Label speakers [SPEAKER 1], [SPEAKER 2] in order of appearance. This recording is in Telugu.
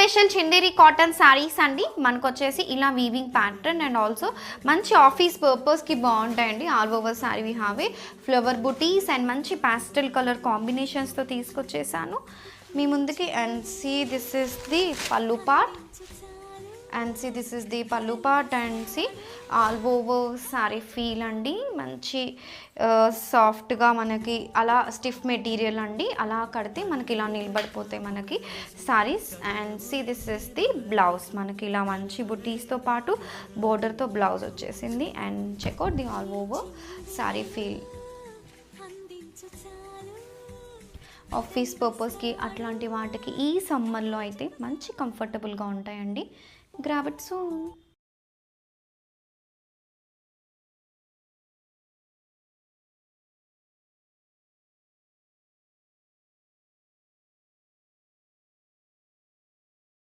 [SPEAKER 1] స్పెషల్ చందేరి కాటన్ శారీస్ అండి. మనకు వచ్చేసి ఇలా వీవింగ్ ప్యాటర్న్ అండ్ ఆల్సో మంచి ఆఫీస్ పర్పస్కి బాగుంటాయండి. All over sari we have a flower butis and మంచి పాస్టల్ కలర్ కాంబినేషన్స్తో తీసుకొచ్చేసాను మీ ముందుకి. And see this is the pallu part and see this is the pallu part and see all over sari feel అండి. మంచి సాఫ్ట్గా మనకి అలా స్టిఫ్ మెటీరియల్ అండి. అలా కడితే మనకి ఇలా నిలబడిపోతాయి మనకి saris. And see this is the blouse. మనకి ఇలా మంచి బుటీస్తో పాటు బోర్డర్తో బ్లౌజ్ వచ్చేసింది. And check out the all over sari feel. Office పర్పస్కి అట్లాంటి వాటికి ఈ సమ్మర్లో అయితే మంచి కంఫర్టబుల్గా ఉంటాయండి. Grab it soon.